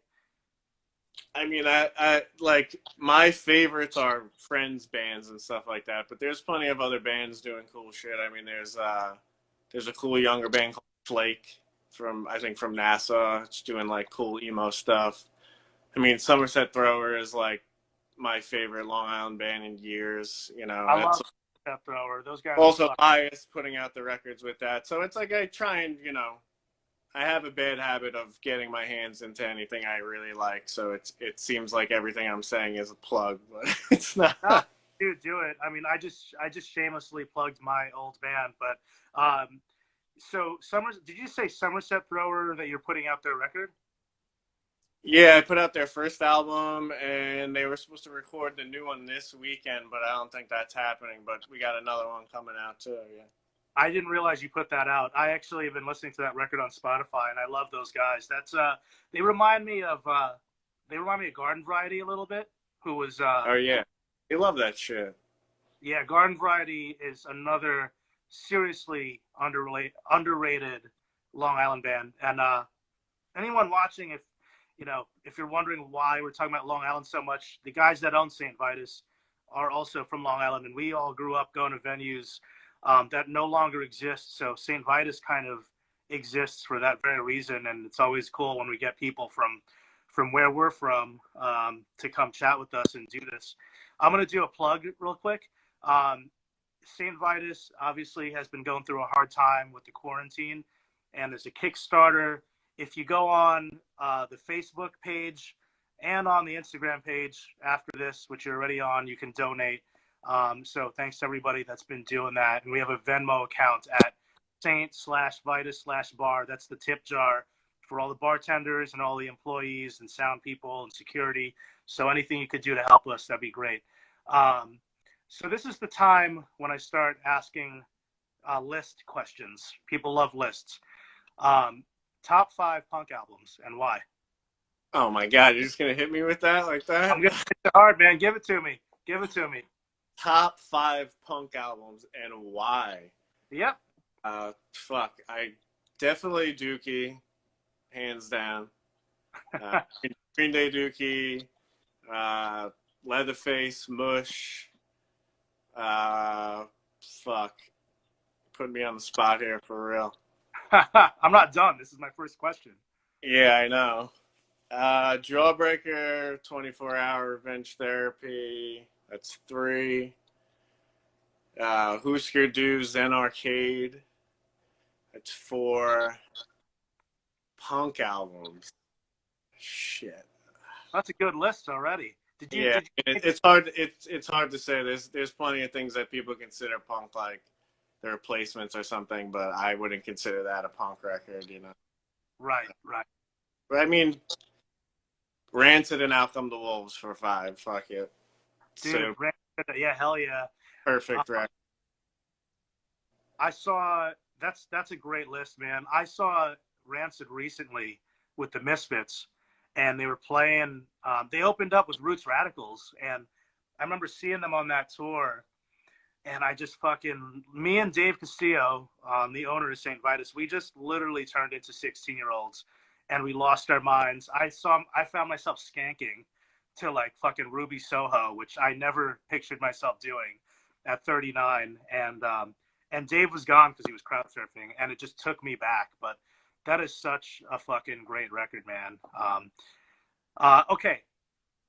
Speaker 2: I mean, I like my favorites are friends bands and stuff like that, but there's plenty of other bands doing cool shit. I mean, there's a cool younger band called Flake from NASA. It's doing like cool emo stuff. I mean, Somerset Thrower is like my favorite Long Island band in years.
Speaker 1: I love Somerset Thrower. Those guys.
Speaker 2: Also, Bias putting out the records with that. So it's like I try and I have a bad habit of getting my hands into anything I really like. So it seems like everything I'm saying is a plug, but it's not.
Speaker 1: No, dude, do it. I mean, I just shamelessly plugged my old band, but so did you say Somerset Thrower that you're putting out their record?
Speaker 2: Yeah, I put out their first album, and they were supposed to record the new one this weekend, but I don't think that's happening. But we got another one coming out too. Yeah.
Speaker 1: I didn't realize you put that out. I actually have been listening to that record on Spotify, and I love those guys. That's they remind me of Garden Variety a little bit. Who was?
Speaker 2: Oh yeah, they love that shit.
Speaker 1: Yeah, Garden Variety is another seriously underrated Long Island band. And anyone watching, if you're wondering why we're talking about Long Island so much, the guys that own St. Vitus are also from Long Island, and we all grew up going to venues that no longer exist. So St. Vitus kind of exists for that very reason, and it's always cool when we get people from where we're from to come chat with us and do this. I'm going to do a plug real quick. St. Vitus obviously has been going through a hard time with the quarantine, and there's a Kickstarter. If you go on the Facebook page and on the Instagram page after this, which you're already on, you can donate. So thanks to everybody that's been doing that. And we have a Venmo account at Saint/Vitus/bar. That's the tip jar for all the bartenders and all the employees and sound people and security. So anything you could do to help us, that'd be great. So this is the time when I start asking list questions. People love lists. Top 5 punk albums and why?
Speaker 2: Oh my God, you're just gonna hit me with that like that?
Speaker 1: I'm gonna hit it hard, man. Give it to me. Give it to me.
Speaker 2: Top 5 punk albums and why?
Speaker 1: Yep.
Speaker 2: Fuck. I definitely Dookie, hands down. Green Day Dookie, Leatherface, Mush. Fuck. Put me on the spot here for real.
Speaker 1: I'm not done. This is my first question.
Speaker 2: Yeah, I know. Jawbreaker, 24-hour Revenge Therapy. That's 3. Husker Du, Zen Arcade. That's 4. Punk albums. Shit.
Speaker 1: That's a good list already.
Speaker 2: It's hard. It's hard to say. There's plenty of things that people consider punk, like the Replacements or something, but I wouldn't consider that a punk record, you know.
Speaker 1: Right.
Speaker 2: But I mean, Rancid and Out Come the Wolves for 5. Fuck it.
Speaker 1: Dude,
Speaker 2: So,
Speaker 1: Rancid, yeah, hell yeah.
Speaker 2: perfect record.
Speaker 1: I saw that's a great list, man. I saw Rancid recently with the Misfits, and they were playing. They opened up with Roots Radicals, and I remember seeing them on that tour. And I just me and Dave Castillo, the owner of St. Vitus, we just literally turned into 16-year-olds, and we lost our minds. I found myself skanking to like fucking Ruby Soho, which I never pictured myself doing at 39. And Dave was gone because he was crowd surfing, and it just took me back. But that is such a fucking great record, man. Okay,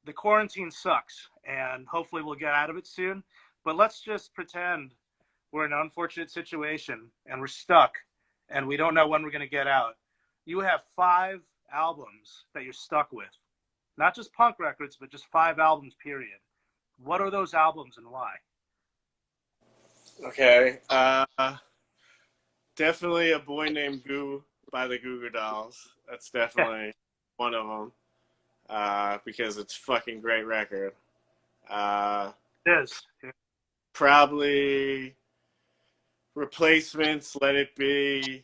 Speaker 1: the quarantine sucks, and hopefully we'll get out of it soon. But let's just pretend we're in an unfortunate situation and we're stuck and we don't know when we're going to get out. You have 5 albums that you're stuck with. Not just punk records, but just 5 albums, period. What are those albums and why?
Speaker 2: Okay. Definitely A Boy Named Goo by the Goo Goo Dolls. That's definitely one of them. Because it's a fucking great record.
Speaker 1: It is.
Speaker 2: Probably Replacements, Let It Be,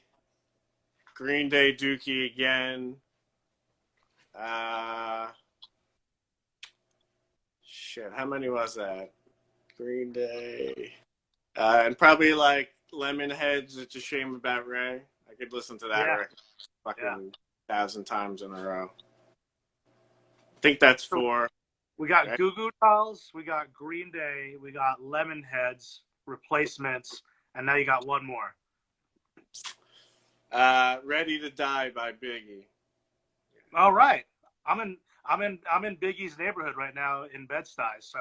Speaker 2: Green Day Dookie again. Shit, how many was that? Green Day. And probably like Lemonheads, It's a Shame About Ray. I could listen to that record fucking 1,000 times in a row. I think that's 4.
Speaker 1: We got Goo Goo Dolls, we got Green Day, we got Lemonheads, Replacements, and now you got one more.
Speaker 2: Ready to Die by Biggie.
Speaker 1: All right, I'm in Biggie's neighborhood right now in Bed-Stuy, so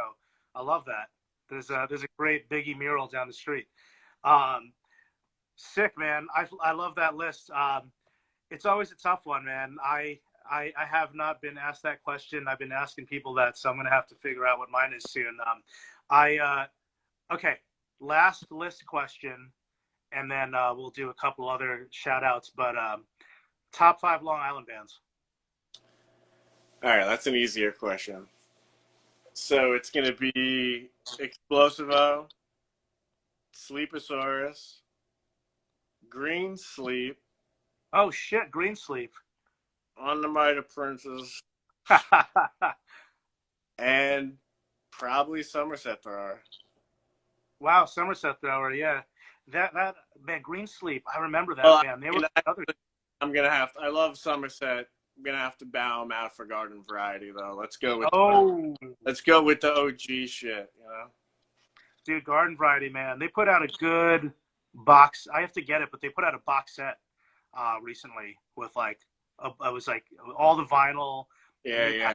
Speaker 1: I love that. There's a great Biggie mural down the street. Sick, man. I love that list. It's always a tough one, man. I have not been asked that question. I've been asking people that, so I'm going to have to figure out what mine is soon. Okay, last list question, and then we'll do a couple other shout outs, but top 5 Long Island bands.
Speaker 2: All right, that's an easier question. So it's going to be Explosivo, Sleeposaurus, Green Sleep.
Speaker 1: Oh, shit, Green Sleep.
Speaker 2: On the Mighty Princes, and probably Somerset Thrower.
Speaker 1: Wow, Somerset Thrower, yeah. That man, Green Sleep. I remember that band. They were
Speaker 2: I'm gonna have to. I love Somerset. I'm gonna have to bow them out for Garden Variety though. Let's go with the OG shit. You know,
Speaker 1: dude, Garden Variety, man. They put out a good box. I have to get it, but they put out a box set recently with like. I was like all the vinyl.
Speaker 2: Yeah.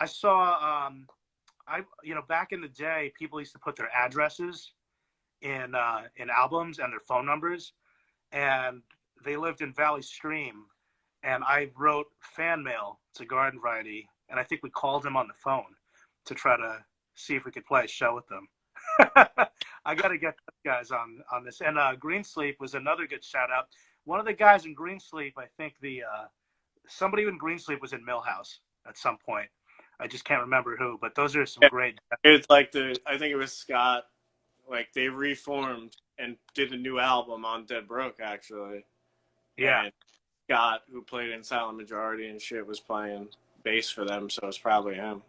Speaker 1: I saw, back in the day, people used to put their addresses in albums and their phone numbers, and they lived in Valley Stream, and I wrote fan mail to Garden Variety, and I think we called him on the phone to try to see if we could play a show with them. I got to get those guys on this. And Green Sleep was another good shout out. One of the guys in Green Sleep, I think somebody in Green Sleep was in Millhouse at some point. I just can't remember who, but those are some great.
Speaker 2: It's like I think it was Scott. Like they reformed and did a new album on Dead Broke actually.
Speaker 1: Yeah.
Speaker 2: And Scott, who played in Silent Majority and shit, was playing bass for them, so it's probably him.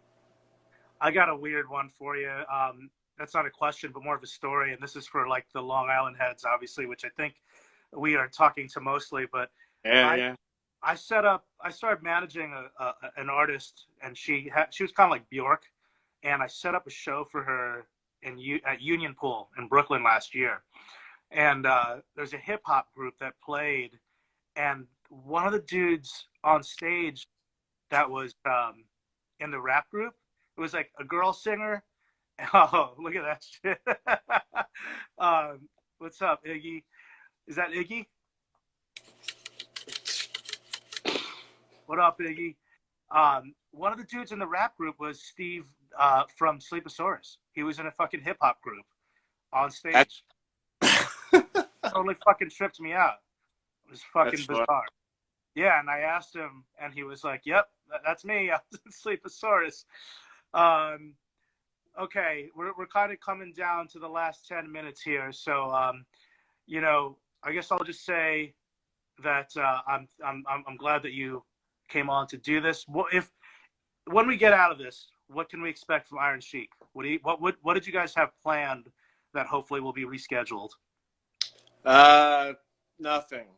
Speaker 1: I got a weird one for you. That's not a question, but more of a story. And this is for like the Long Island heads, obviously, which I think we are talking to mostly. But I started managing an artist, and she was kind of like Bjork, and I set up a show for her at Union Pool in Brooklyn last year. And there's a hip hop group that played, and one of the dudes on stage that was in the rap group, it was like a girl singer. Oh, look at that shit. What's up, Iggy? Is that Iggy? What up, Iggy? One of the dudes in the rap group was Steve from Sleeposaurus. He was in a fucking hip hop group on stage. Totally fucking tripped me out. It was fucking bizarre. Yeah, and I asked him, and he was like, "Yep, that's me. I was in Sleeposaurus." Okay, we're kind of coming down to the last 10 minutes here, so I guess I'll just say that I'm glad that you came on to do this. When we get out of this, what can we expect from Iron Chic? What did you guys have planned that hopefully will be rescheduled?
Speaker 2: Nothing.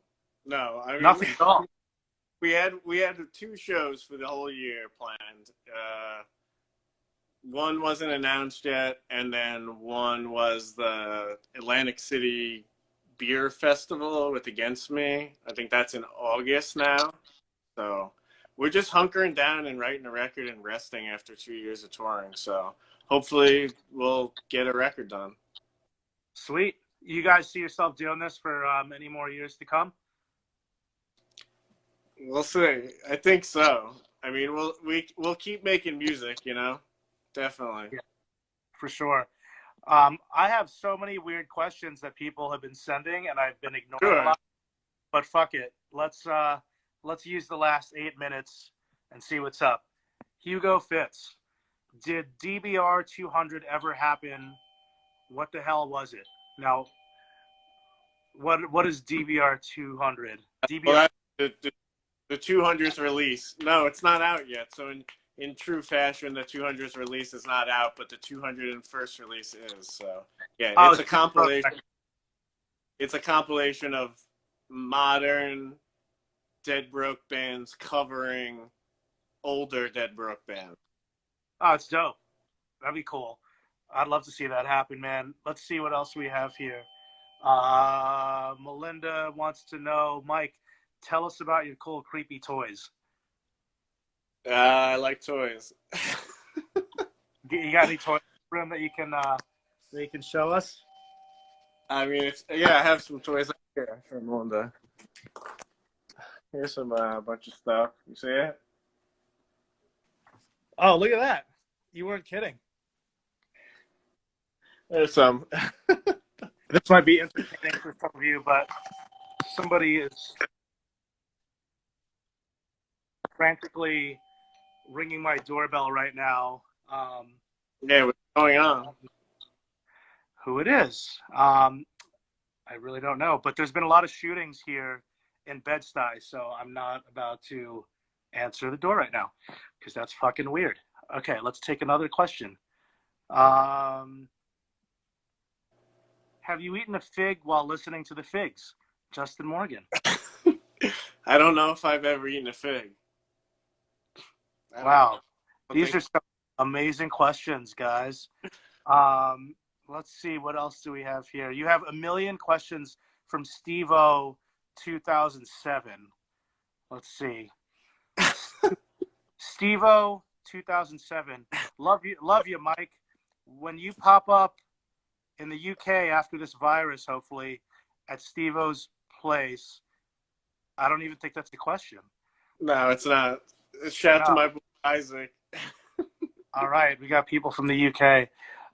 Speaker 2: No, I mean
Speaker 1: nothing at all.
Speaker 2: We had 2 shows for the whole year planned. One wasn't announced yet, and then one was the Atlantic City Beer Festival with Against Me. I think that's in August now. So we're just hunkering down and writing a record and resting after 2 years of touring. So hopefully we'll get a record done.
Speaker 1: Sweet. You guys see yourself doing this for many more years to come?
Speaker 2: We'll see. I think so. I mean, we'll keep making music, Definitely.
Speaker 1: Yeah, for sure. I have so many weird questions that people have been sending, and I've been ignoring a lot. But fuck it. Let's use the last 8 minutes and see what's up. Hugo Fitz, did DBR 200 ever happen? What the hell was it? Now, what is DBR 200?
Speaker 2: Well, that's the 200th release. No, it's not out yet. So in true fashion, the 200th release is not out, but the 201st release is. So yeah, it's a compilation. It's a compilation of modern Dead Broke bands covering older Dead Broke bands.
Speaker 1: Oh, it's dope. That'd be cool. I'd love to see that happen, man. Let's see what else we have here. Melinda wants to know, Mike, tell us about your cool, creepy toys.
Speaker 2: I like toys.
Speaker 1: You got any toys in the room that you can show us?
Speaker 2: I mean, I have some toys here from Melinda. Here's some bunch of stuff. You see it?
Speaker 1: Oh, look at that! You weren't kidding.
Speaker 2: There's some.
Speaker 1: This might be entertaining for some of you, but somebody is frantically ringing my doorbell right now.
Speaker 2: Yeah, what's going on?
Speaker 1: Who it is? I really don't know, but there's been a lot of shootings here in Bed-Stuy, so I'm not about to answer the door right now because that's fucking weird. Okay, let's take another question. Have you eaten a fig while listening to the Figs? Justin Morgan.
Speaker 2: I don't know if I've ever eaten a fig.
Speaker 1: Wow. These are some amazing questions, guys. Let's see. What else do we have here? You have a million questions from Steve-O 2007. Let's see. Steve-O 2007. Love you, Mike. When you pop up in the UK after this virus, hopefully, at Steve-O's place. I don't even think that's the question.
Speaker 2: No, it's not. Shout out to
Speaker 1: No.
Speaker 2: my boy Isaac.
Speaker 1: All right, we got people from the UK.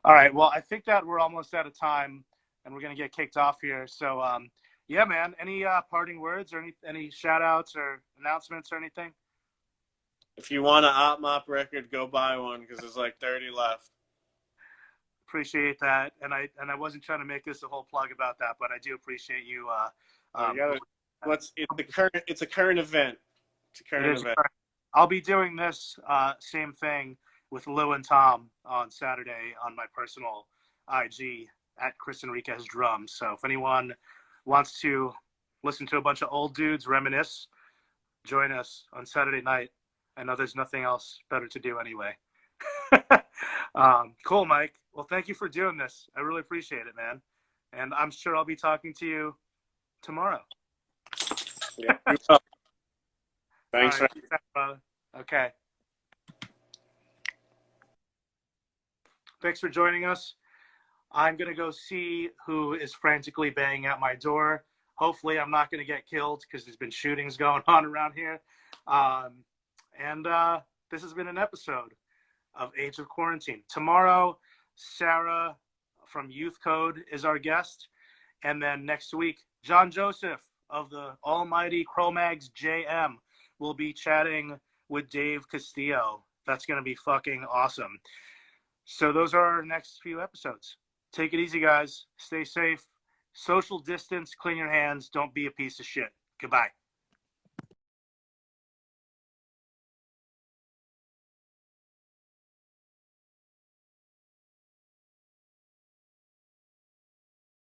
Speaker 1: All right, well, I think that we're almost out of time, and we're gonna get kicked off here. So, yeah, man. Any parting words or any shout outs or announcements or anything?
Speaker 2: If you want an Op Mop record, go buy one because there's like 30 left.
Speaker 1: Appreciate that, and I wasn't trying to make this a whole plug about that, but I do appreciate you.
Speaker 2: It's a current event. It's a current event.
Speaker 1: I'll be doing this same thing with Lou and Tom on Saturday on my personal IG at Chris Enriquez Drums. So if anyone wants to listen to a bunch of old dudes reminisce, join us on Saturday night. I know there's nothing else better to do anyway. Cool, Mike. Well, thank you for doing this. I really appreciate it, man. And I'm sure I'll be talking to you tomorrow.
Speaker 2: Yeah. Thanks,
Speaker 1: right, brother. Okay. Thanks for joining us. I'm going to go see who is frantically banging at my door. Hopefully I'm not going to get killed because there's been shootings going on around here. This has been an episode of Age of Quarantine. Tomorrow, Sarah from Youth Code is our guest. And then next week, John Joseph of the almighty Cro-Mags JM will be chatting with Dave Castillo. That's going to be fucking awesome. So those are our next few episodes. Take it easy, guys. Stay safe. Social distance. Clean your hands. Don't be a piece of shit. Goodbye.